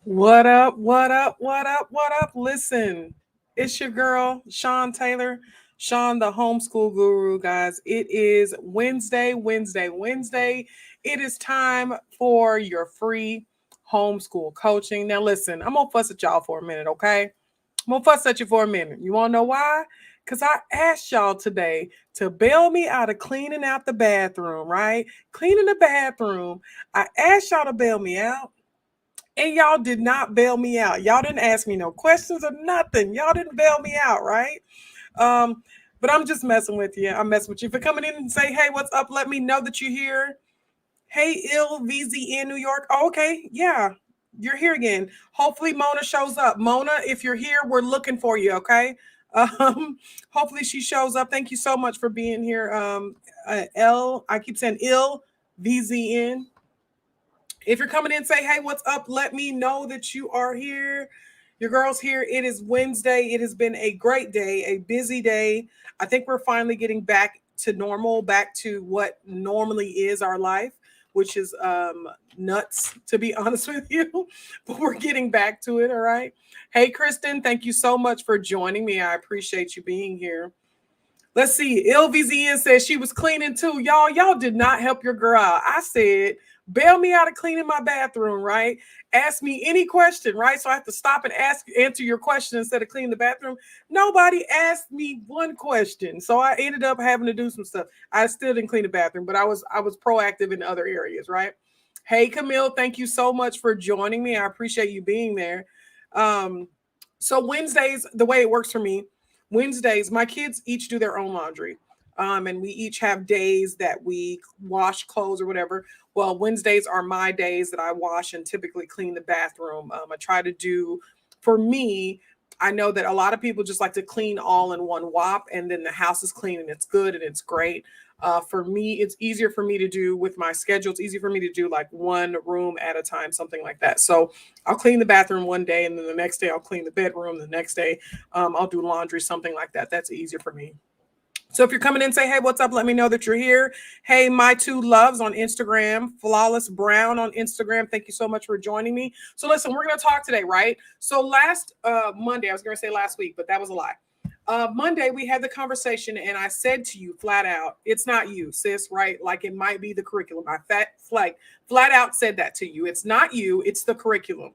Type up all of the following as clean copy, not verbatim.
What up? What up? What up? What up? Listen, it's your girl, Sean Taylor, Sean, the homeschool guru, guys. It is Wednesday. It is time for your free homeschool coaching. Now, listen, I'm going to fuss at y'all for a minute, okay? I'm going to fuss at you for a minute. You want to know why? Because I asked y'all today to bail me out of cleaning out the bathroom, right? Cleaning the bathroom. I asked y'all to bail me out. And y'all did not bail me out. Y'all didn't ask me no questions or nothing. Y'all didn't bail me out, right? Um, but I'm just messing with you. I'm messing with you. For coming in and say, hey, what's up? Let me know that you're here. Hey, VZ in New York. Oh, okay, yeah, you're here again. Hopefully Mona shows up. Mona, if you're here, we're looking for you, okay? Hopefully she shows up. Thank you so much for being here. I keep saying VZN. If you're coming in, say, hey, what's up? Let me know that you are here. Your girl's here. It is Wednesday. It has been a great day, a busy day. I think we're finally getting back to normal, back to what normally is our life, which is nuts, to be honest with you. But we're getting back to it, all right? Hey, Kristen, thank you so much for joining me. I appreciate you being here. Let's see. LVZN says she was cleaning too. Y'all did not help your girl out. I said, bail me out of cleaning my bathroom, right? Ask me any question, right? So I have to stop and answer your question instead of cleaning the bathroom. Nobody asked me one question. So I ended up having to do some stuff. I still didn't clean the bathroom, but I was proactive in other areas, right? Hey Camille, thank you so much for joining me. I appreciate you being there. Um, so Wednesdays, the way it works for me, Wednesdays, my kids each do their own laundry. And we each have days that we wash clothes or whatever. Well, Wednesdays are my days that I wash and typically clean the bathroom. I try to do, for me, I know that a lot of people just like to clean all in one whop and then the house is clean and it's good and it's great. For me, it's easier for me to do with my schedule. It's easy for me to do like one room at a time, something like that. So I'll clean the bathroom one day and then the next day I'll clean the bedroom. The next day I'll do laundry, something like that. That's easier for me. So if you're coming in, say, hey, what's up? Let me know that you're here. Hey, my two loves on Instagram, Flawless Brown on Instagram. Thank you so much for joining me. So listen, we're going to talk today, right? So last Monday, I was going to say last week, but that was a lie. Monday, we had the conversation, and I said to you flat out, it's not you, sis, right? Like it might be the curriculum. Flat out said that to you. It's not you, it's the curriculum.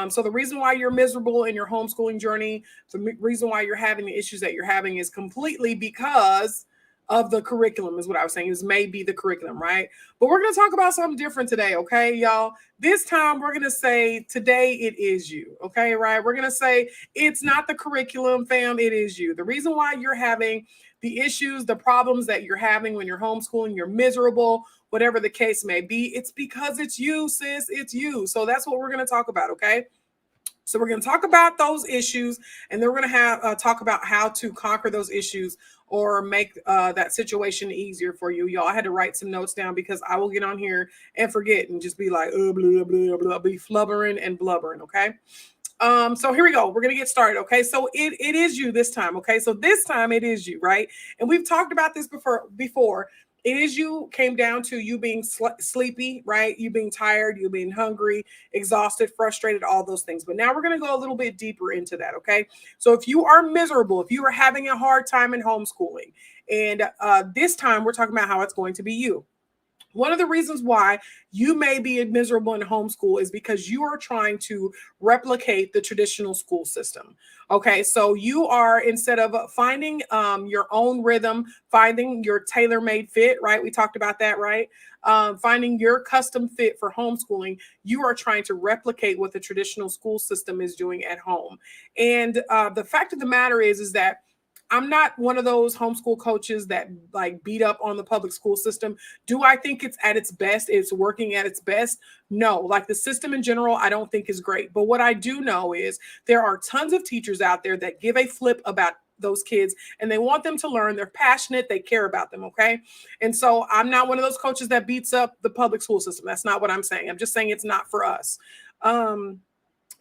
So the reason why you're miserable in your homeschooling journey, the reason why you're having the issues that you're having is completely because of the curriculum is what I was saying. Is maybe the curriculum, right? But we're going to talk about something different today, okay, y'all? This time we're going to say today it is you, okay, right? We're going to say it's not the curriculum, fam, it is you. The reason why you're having the issues, the problems that you're having when you're homeschooling, you're miserable, whatever the case may be, it's because it's you, sis. It's you. So that's what we're going to talk about, okay? So we're going to talk about those issues, and then we're going to have talk about how to conquer those issues or make that situation easier for you. Y'all, I had to write some notes down because I will get on here and forget and just be like, blah, blah, blah, be flubbering and blubbering, okay? So here we go. We're gonna get started. Okay. So it is you this time. Okay. So this time it is you, right? And we've talked about this before. It is you came down to you being sleepy, right? You being tired, you being hungry, exhausted, frustrated, all those things. But now we're going to go a little bit deeper into that. Okay. So if you are miserable, if you are having a hard time in homeschooling, and this time we're talking about how it's going to be you. One of the reasons why you may be miserable in homeschool is because you are trying to replicate the traditional school system. Okay, so you are, instead of finding your own rhythm, finding your tailor-made fit, right? We talked about that, right? Finding your custom fit for homeschooling, you are trying to replicate what the traditional school system is doing at home. And the fact of the matter is that I'm not one of those homeschool coaches that like beat up on the public school system. Do I think it's at its best? It's working at its best? No, like the system in general, I don't think is great. But what I do know is there are tons of teachers out there that give a flip about those kids and they want them to learn. They're passionate. They care about them. Okay. And so I'm not one of those coaches that beats up the public school system. That's not what I'm saying. I'm just saying it's not for us. Um,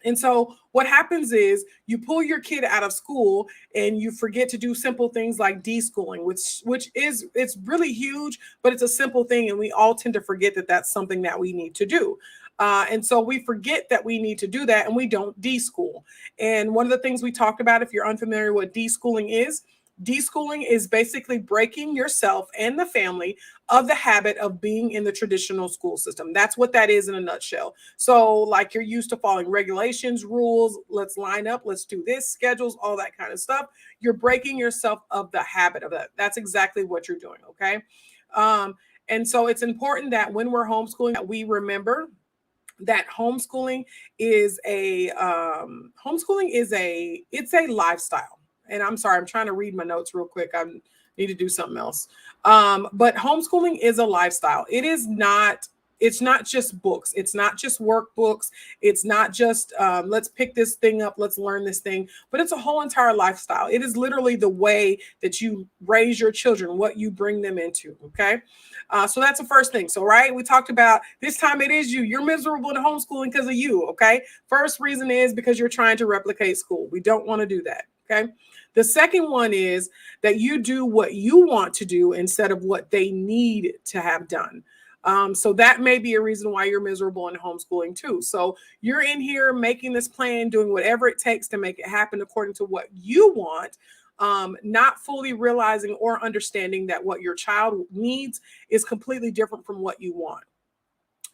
And so what happens is you pull your kid out of school and you forget to do simple things like deschooling, which is, it's really huge, but it's a simple thing, and we all tend to forget that that's something that we need to do. And so we forget that we need to do that, and we don't deschool. And one of the things we talked about, if you're unfamiliar with deschooling is basically breaking yourself and the family of the habit of being in the traditional school system. That's what that is in a nutshell. So, like, you're used to following regulations, rules, let's line up, let's do this, schedules, all that kind of stuff. You're breaking yourself of the habit of that. That's exactly what you're doing. Okay. And so it's important that when we're homeschooling, that we remember that it's a lifestyle. And I'm sorry, I'm trying to read my notes real quick. I need to do something else. But homeschooling is a lifestyle. It's not just books. It's not just workbooks. It's not just let's pick this thing up, let's learn this thing, but it's a whole entire lifestyle. It is literally the way that you raise your children, what you bring them into. Okay. So that's the first thing. So, right, we talked about this time it is you. You're miserable in homeschooling because of you. Okay. First reason is because you're trying to replicate school. We don't want to do that. Okay. The second one is that you do what you want to do instead of what they need to have done. So that may be a reason why you're miserable in homeschooling too. So you're in here making this plan, doing whatever it takes to make it happen according to what you want, not fully realizing or understanding that what your child needs is completely different from what you want.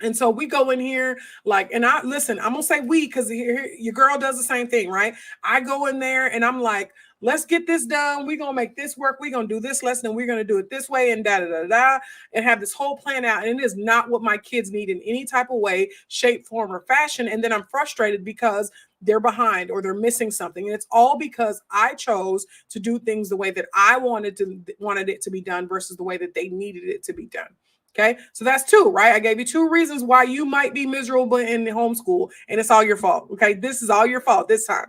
And so we go in here like, and I listen, I'm gonna say we because your girl does the same thing, right? I go in there and I'm like, let's get this done. We're gonna make this work. We're gonna do this lesson and we're gonna do it this way and da da da da, and have this whole plan out. And it is not what my kids need in any type of way, shape, form, or fashion. And then I'm frustrated because they're behind or they're missing something. And it's all because I chose to do things the way that I wanted it to be done versus the way that they needed it to be done. Okay, so that's two, right? I gave you two reasons why you might be miserable in the homeschool, and it's all your fault. Okay, this is all your fault this time.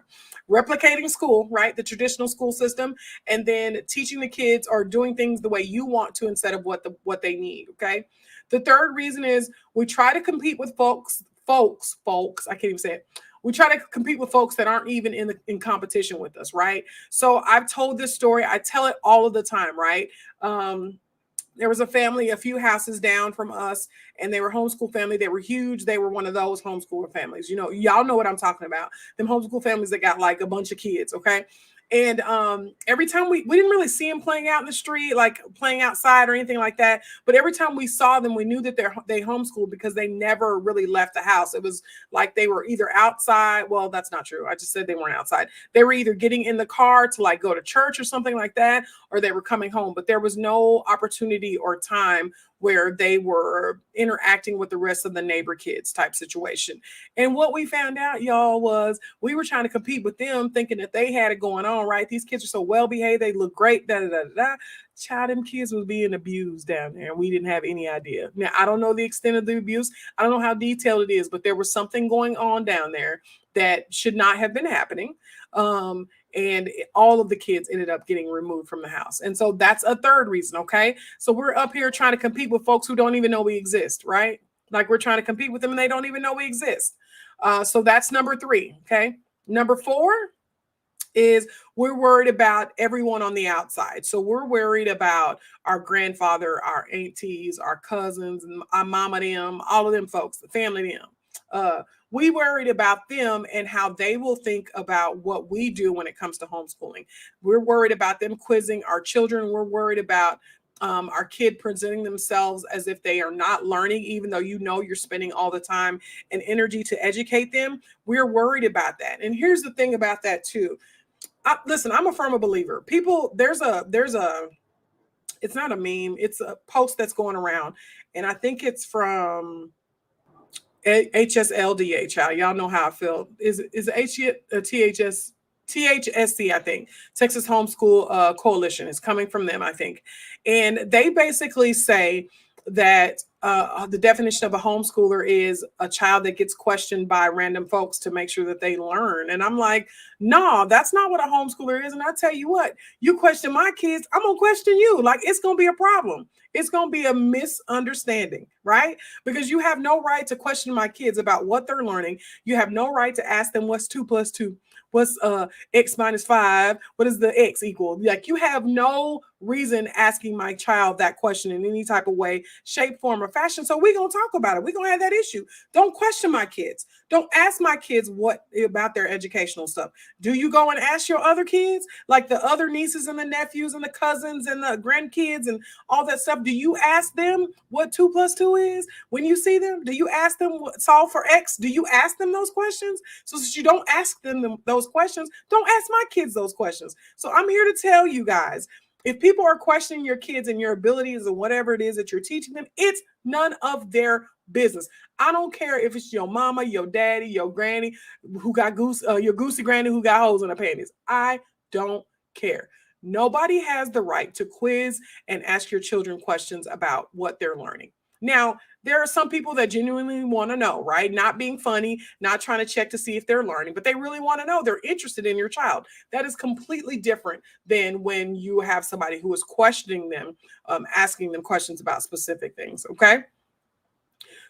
Replicating school, right? The traditional school system, and then teaching the kids or doing things the way you want to instead of what they need. Okay. The third reason is we try to compete with folks. I can't even say it. We try to compete with folks that aren't even in competition with us, right? So I've told this story. I tell it all of the time, right? There was a family a few houses down from us, and they were homeschool family. They were huge. They were one of those homeschool families. You know, y'all know what I'm talking about. Them homeschool families that got like a bunch of kids. Okay. And every time we didn't really see them playing out in the street, like playing outside or anything like that. But every time we saw them, we knew that they homeschooled because they never really left the house. It was like they were either outside. Well, that's not true. I just said they weren't outside. They were either getting in the car to like go to church or something like that, or they were coming home. But there was no opportunity or time where they were interacting with the rest of the neighbor kids type situation. And what we found out, y'all, was we were trying to compete with them thinking that they had it going on, right? These kids are so well behaved, they look great, da da da da. Child, them kids was being abused down there, and we didn't have any idea. Now, I don't know the extent of the abuse. I don't know how detailed it is, but there was something going on down there that should not have been happening. And all of the kids ended up getting removed from the house. And so that's a third reason. Okay. So we're up here trying to compete with folks who don't even know we exist, right? Like we're trying to compete with them and they don't even know we exist. So that's number three. Okay. Number four is we're worried about everyone on the outside. So we're worried about our grandfather, our aunties, our cousins, and our mama, them, all of them folks, the family, them. We worried about them and how they will think about what we do when it comes to homeschooling. We're worried about them quizzing our children. We're worried about our kid presenting themselves as if they are not learning, even though you know you're spending all the time and energy to educate them. We're worried about that. And here's the thing about that too. Listen, I'm a firm believer. People, it's not a meme. It's a post that's going around. And I think it's from HSLDA, y'all know how I feel. Is THSC, I think, Texas Homeschool Coalition is coming from them, I think. And they basically say that the definition of a homeschooler is a child that gets questioned by random folks to make sure that they learn. And I'm like, no, that's not what a homeschooler is. And I tell you what, you question my kids, I'm going to question you. Like, it's going to be a problem. It's going to be a misunderstanding, right? Because you have no right to question my kids about what they're learning. You have no right to ask them what's 2 plus 2, what's x minus 5, what does the x equal. Like, you have no reason asking my child that question in any type of way, shape, form, or fashion. So we're going to talk about it. We're going to have that issue. Don't question my kids. Don't ask my kids what about their educational stuff. Do you go and ask your other kids, like the other nieces and the nephews and the cousins and the grandkids and all that stuff? Do you ask them what 2 plus 2 is when you see them? Do you ask them what solve for X? Do you ask them those questions? So since you don't ask them those questions, don't ask my kids those questions. So I'm here to tell you guys, if people are questioning your kids and your abilities and whatever it is that you're teaching them, it's none of their business. I don't care if it's your mama, your daddy, your granny who got your goosey granny who got holes in her panties. I don't care. Nobody has the right to quiz and ask your children questions about what they're learning. Now, there are some people that genuinely want to know, right? Not being funny, not trying to check to see if they're learning, but they really want to know. They're interested in your child. That is completely different than when you have somebody who is questioning them, asking them questions about specific things. Okay.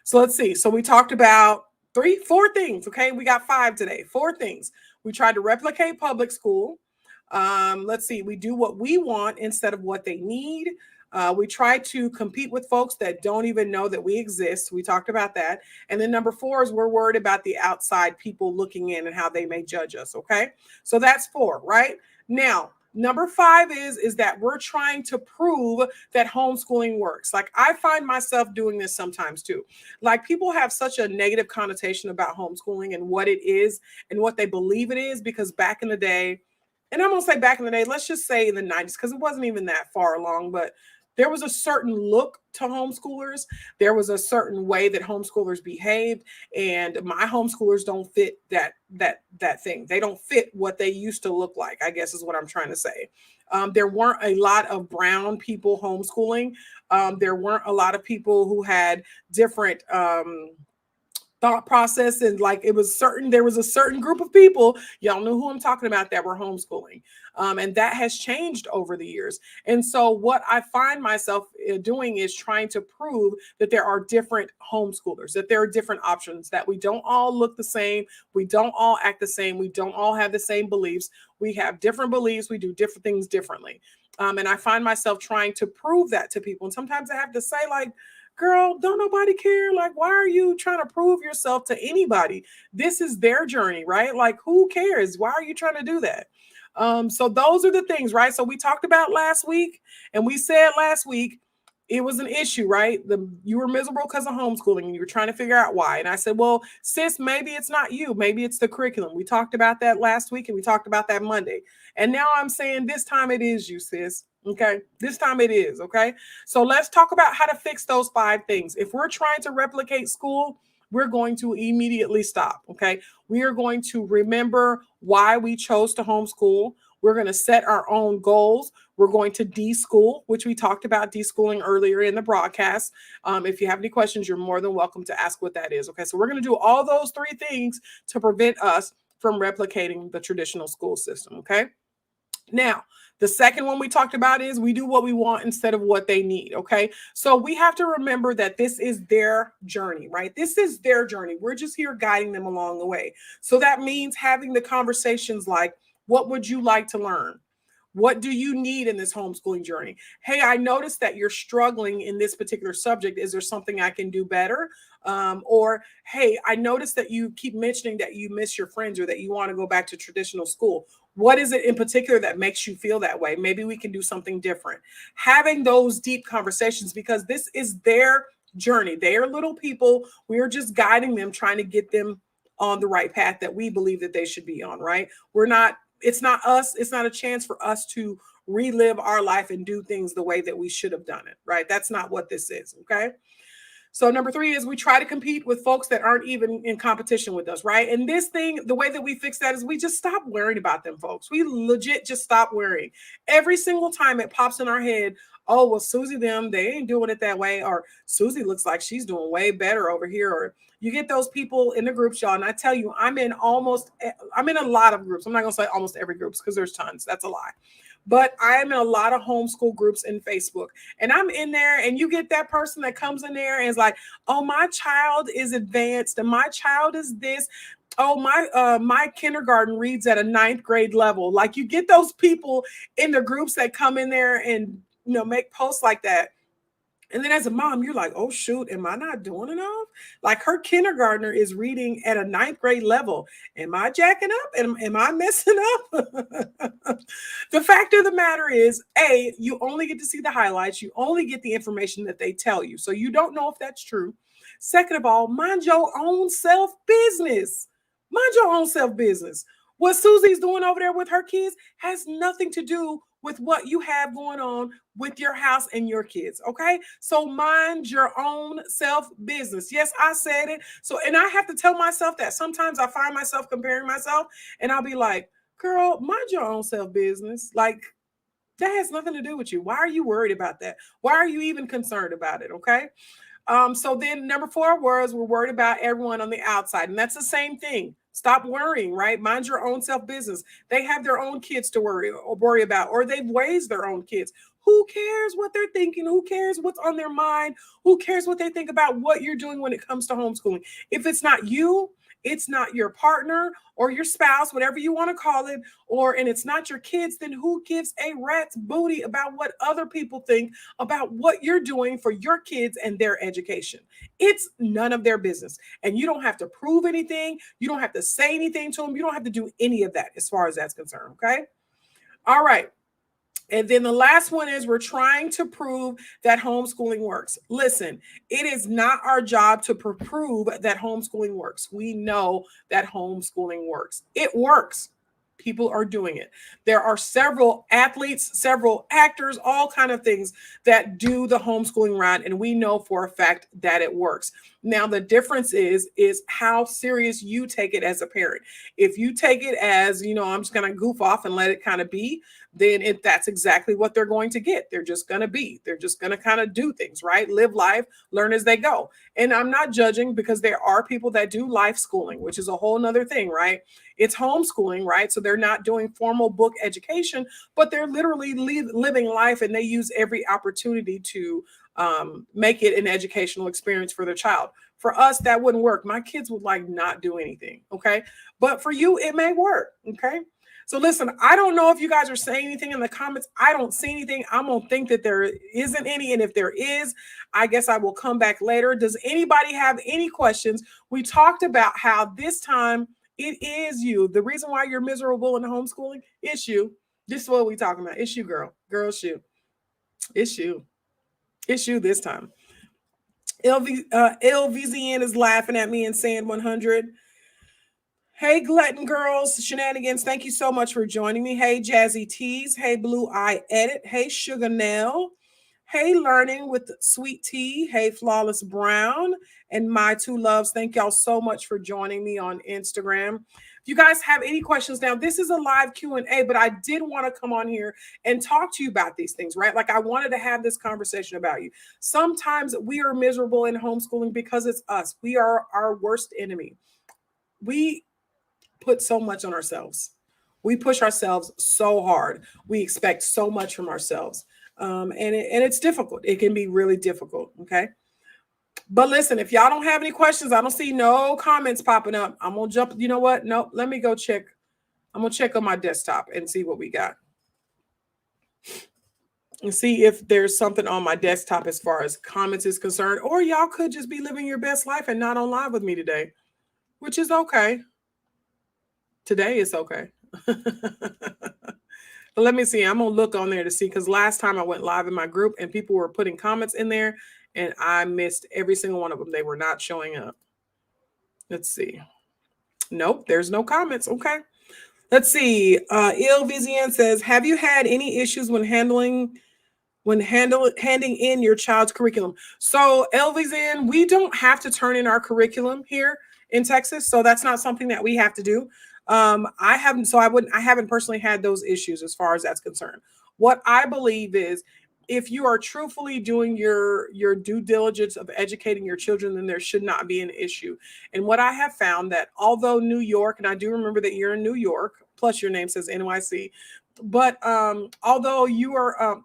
So let's see. So we talked about 4 things. Okay. We got 5 today. 4 things. We tried to replicate public school. Let's see. We do what we want instead of what they need. We try to compete with folks that don't even know that we exist. We talked about that. And then number 4 is we're worried about the outside people looking in and how they may judge us. Okay. So that's 4, right? Now, number 5 is that we're trying to prove that homeschooling works. Like, I find myself doing this sometimes too. Like, people have such a negative connotation about homeschooling and what it is and what they believe it is, because back in the day, and I'm going to say back in the day, let's just say in the 90s, because it wasn't even that far along, but there was a certain look to homeschoolers. There was a certain way that homeschoolers behaved, and my homeschoolers don't fit that thing. They don't fit what they used to look like, I guess is what I'm trying to say. There weren't a lot of brown people homeschooling. There weren't a lot of people who had different thought process, and like, there was a certain group of people, y'all know who I'm talking about, that were homeschooling, and that has changed over the years. And so what I find myself doing is trying to prove that there are different homeschoolers, that there are different options, that we don't all look the same, we don't all act the same, we don't all have the same beliefs, we have different beliefs, we do different things differently. And I find myself trying to prove that to people, and sometimes I have to say, like, girl, don't nobody care? Like, why are you trying to prove yourself to anybody? This is their journey, right? Like, who cares? Why are you trying to do that? So those are the things, right? So we talked about last week, and we said last week it was an issue, right? You were miserable because of homeschooling, and you were trying to figure out why. And I said, well, sis, maybe it's not you. Maybe it's the curriculum. We talked about that last week, and we talked about that Monday. And now I'm saying this time it is you, sis. Okay. This time it is. Okay. So let's talk about how to fix those 5 things. If we're trying to replicate school, we're going to immediately stop. Okay. We are going to remember why we chose to homeschool. We're going to set our own goals. We're going to deschool, which we talked about deschooling earlier in the broadcast. If you have any questions, you're more than welcome to ask what that is. Okay. So we're going to do all those 3 things to prevent us from replicating the traditional school system. Okay. Now, the second one we talked about is we do what we want instead of what they need. Okay. So we have to remember that this is their journey, right? This is their journey. We're just here guiding them along the way. So that means having the conversations like, what would you like to learn? What do you need in this homeschooling journey? Hey, I noticed that you're struggling in this particular subject. Is there something I can do better? Or, hey, I noticed that you keep mentioning that you miss your friends or that you want to go back to traditional school. What is it in particular that makes you feel that way? Maybe we can do something different. Having those deep conversations, because this is their journey. They are little people. We are just guiding them, trying to get them on the right path that we believe that they should be on, right? It's not us. It's not a chance for us to relive our life and do things the way that we should have done it, right? That's not what this is, okay? So number 3 is we try to compete with folks that aren't even in competition with us, right? And this thing, the way that we fix that is we just stop worrying about them folks. We legit just stop worrying. Every single time it pops in our head, oh, well, Susie, they ain't doing it that way. Or Susie looks like she's doing way better over here. Or you get those people in the groups, y'all. And I tell you, I'm in a lot of groups. I'm not going to say almost every group because there's tons. That's a lie. but I am in a lot of homeschool groups in Facebook, and I'm in there, and you get that person that comes in there and is like, oh, my child is advanced and my child is this. Oh, my kindergarten reads at a ninth grade level. Like, you get those people in the groups that come in there and make posts like that. And then as a mom, you're like, oh, shoot, am I not doing enough? Like, her kindergartner is reading at a ninth grade level. Am I jacking up? Am I messing up? The fact of the matter is, A, you only get to see the highlights. You only get the information that they tell you. So you don't know if that's true. Second of all, mind your own self business. Mind your own self business. What Susie's doing over there with her kids has nothing to do with what you have going on with your house and your kids. Okay. So mind your own self business. Yes, I said it. So, and I have to tell myself that sometimes I find myself comparing myself and I'll be like, girl, mind your own self business. Like, that has nothing to do with you. Why are you worried about that? Why are you even concerned about it? Okay. So then number 4 was, we're worried about everyone on the outside. And that's the same thing. Stop worrying, right? Mind your own self business. They have their own kids to worry about, or they've raised their own kids. Who cares what they're thinking? Who cares what's on their mind? Who cares what they think about what you're doing when it comes to homeschooling? If it's not you, it's not your partner or your spouse, whatever you want to call it, and it's not your kids, then who gives a rat's booty about what other people think about what you're doing for your kids and their education? It's none of their business. And you don't have to prove anything. You don't have to say anything to them. You don't have to do any of that as far as that's concerned. Okay. All right. And then the last one is, we're trying to prove that homeschooling works. Listen, it is not our job to prove that homeschooling works. We know that homeschooling works. It works. People are doing it. There are several athletes, several actors, all kind of things that do the homeschooling route, and we know for a fact that it works. Now, the difference is how serious you take it as a parent. If you take it as, I'm just going to goof off and let it kind of be, then that's exactly what they're going to get. They're just going to be. They're just going to kind of do things, right? Live life, learn as they go. And I'm not judging, because there are people that do life schooling, which is a whole nother thing, right? It's homeschooling, right? So they're not doing formal book education, but they're literally living life, and they use every opportunity to make it an educational experience for their child. For us, that wouldn't work. My kids would not do anything. Okay. But for you, it may work. Okay. So listen, I don't know if you guys are saying anything in the comments. I don't see anything. I'm going to think that there isn't any. And if there is, I guess I will come back later. Does anybody have any questions? We talked about how this time it is you. The reason why you're miserable in the homeschooling, it's you. This is what we're talking about. It's you, girl. Girl's you. It's you. It's you this time. LVZN is laughing at me and saying 100. Hey, Glutton Girls, Shenanigans, thank you so much for joining me. Hey, Jazzy Tees. Hey, Blue Eye Edit. Hey, Sugar Nell. Hey, Learning with Sweet Tea. Hey, Flawless Brown. And my two loves, thank y'all so much for joining me on Instagram. If you guys have any questions, now this is a live Q&A, but I did want to come on here and talk to you about these things, right? Like, I wanted to have this conversation about you. Sometimes we are miserable in homeschooling because it's us. We are our worst enemy. We put so much on ourselves. We push ourselves so hard. We expect so much from ourselves. And it's difficult. It can be really difficult. Okay. But listen, if y'all don't have any questions, I don't see no comments popping up. I'm going to jump. You know what? Nope. Let me go check. I'm going to check on my desktop and see what we got. And see if there's something on my desktop as far as comments is concerned. Or y'all could just be living your best life and not on live with me today, which is okay. Today is okay. But let me see. I'm going to look on there to see, because last time I went live in my group and people were putting comments in there and I missed every single one of them. They were not showing up. Let's see. Nope, there's no comments. Okay. Let's see. IlVZN says, have you had any issues when handing in your child's curriculum? So LVZN, we don't have to turn in our curriculum here in Texas. So that's not something that we have to do. I haven't personally had those issues as far as that's concerned. What I believe is, if you are truthfully doing your due diligence of educating your children, then there should not be an issue. And what I have found, that although New York, and I do remember that you're in New York, plus your name says NYC, But although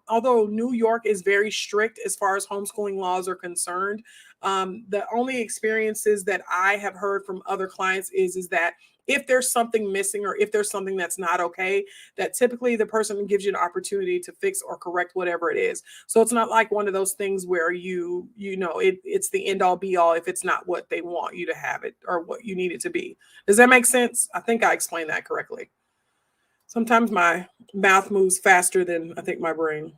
although New York is very strict as far as homeschooling laws are concerned, the only experiences that I have heard from other clients is that if there's something missing or if there's something that's not okay, that typically the person gives you an opportunity to fix or correct whatever it is. So it's not like one of those things where it's the end all be all if it's not what they want you to have it or what you need it to be. Does that make sense? I think I explained that correctly. Sometimes my mouth moves faster than I think my brain.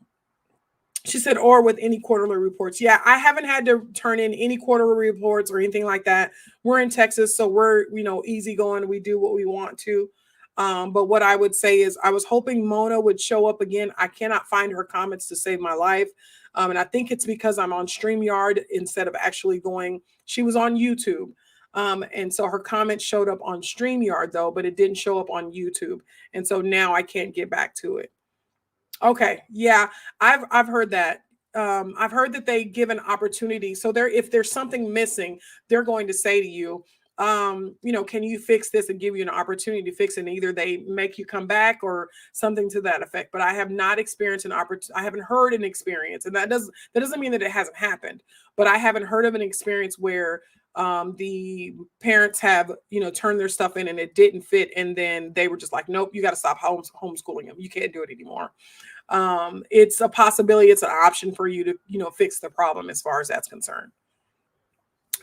She said, or with any quarterly reports. Yeah, I haven't had to turn in any quarterly reports or anything like that. We're in Texas, so we're, easygoing. We do what we want to. But what I would say is I was hoping Mona would show up again. I cannot find her comments to save my life. And I think it's because I'm on StreamYard instead of actually going. She was on YouTube. And so her comment showed up on StreamYard though, but it didn't show up on YouTube. And so now I can't get back to it. Okay. Yeah. I've heard that. I've heard that they give an opportunity. So if there's something missing, they're going to say to you, can you fix this and give you an opportunity to fix it? And either they make you come back or something to that effect. But I have not experienced an opportunity. I haven't heard an experience. And that doesn't mean that it hasn't happened, but I haven't heard of an experience where the parents have, turned their stuff in and it didn't fit. And then they were just like, nope, you got to stop homeschooling them. You can't do it anymore. It's a possibility. It's an option for you to, fix the problem as far as that's concerned.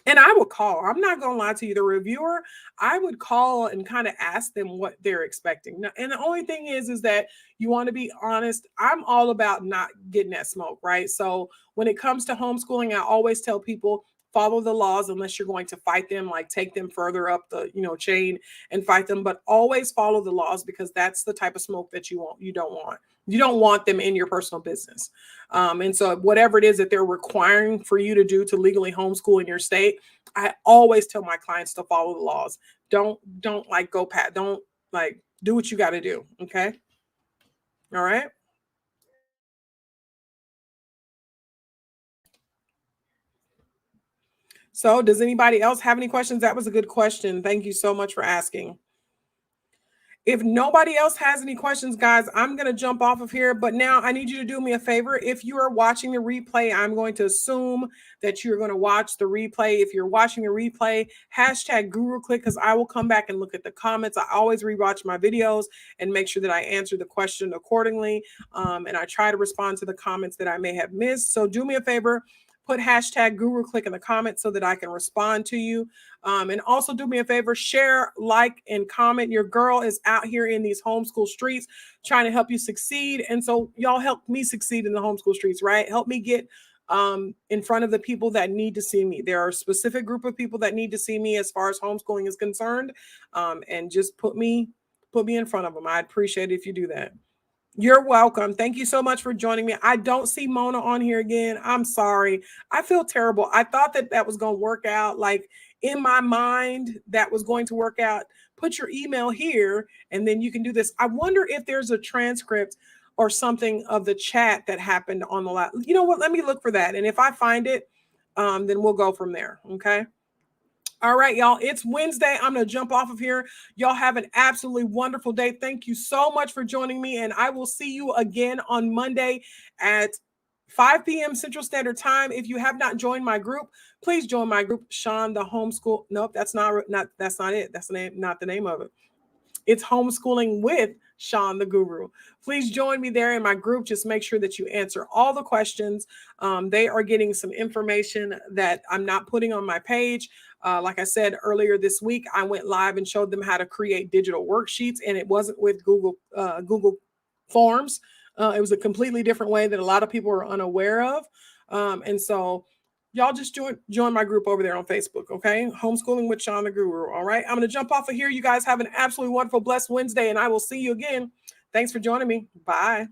And I would call. I'm not going to lie to you. The reviewer, I would call and kind of ask them what they're expecting. Now, and the only thing is that you want to be honest. I'm all about not getting that smoke, right? So when it comes to homeschooling, I always tell people, follow the laws unless you're going to fight them, like take them further up the chain and fight them, but always follow the laws because that's the type of smoke that you don't want. You don't want them in your personal business. And so whatever it is that they're requiring for you to do to legally homeschool in your state, I always tell my clients to follow the laws. Don't like go pat. Don't like do what you got to do. Okay. All right. So does anybody else have any questions? That was a good question. Thank you so much for asking. If nobody else has any questions, guys, I'm going to jump off of here. But now I need you to do me a favor. If you are watching the replay, I'm going to assume that you're going to watch the replay. If you're watching the replay, hashtag Guru Click, because I will come back and look at the comments. I always rewatch my videos and make sure that I answer the question accordingly. And I try to respond to the comments that I may have missed. So do me a favor. Put hashtag Guru Click in the comments so that I can respond to you. And also do me a favor, share, like, and comment. Your girl is out here in these homeschool streets trying to help you succeed. And so y'all help me succeed in the homeschool streets, right? Help me get in front of the people that need to see me. There are a specific group of people that need to see me as far as homeschooling is concerned. And just put me in front of them. I'd appreciate it if you do that. You're welcome. Thank you so much for joining me. I don't see Mona on here again. I'm sorry. I feel terrible. I thought that was going to work out. Like in my mind, that was going to work out. Put your email here and then you can do this. I wonder if there's a transcript or something of the chat that happened on the last. You know what? Let me look for that. And if I find it, then we'll go from there. Okay. All right, y'all. It's Wednesday. I'm going to jump off of here. Y'all have an absolutely wonderful day. Thank you so much for joining me. And I will see you again on Monday at 5 p.m. Central Standard Time. If you have not joined my group, please join my group, Sean the Homeschool. Nope, that's not it. That's the name, not the name of it. It's Homeschooling with Sean the Guru. Please join me there in my group. Just make sure that you answer all the questions. They are getting some information that I'm not putting on my page. Like I said earlier this week, I went live and showed them how to create digital worksheets, and it wasn't with Google Forms. It was a completely different way that a lot of people are unaware of. And so y'all just join my group over there on Facebook, okay? Homeschooling with Sean the Guru, all right? I'm going to jump off of here. You guys have an absolutely wonderful, blessed Wednesday, and I will see you again. Thanks for joining me. Bye.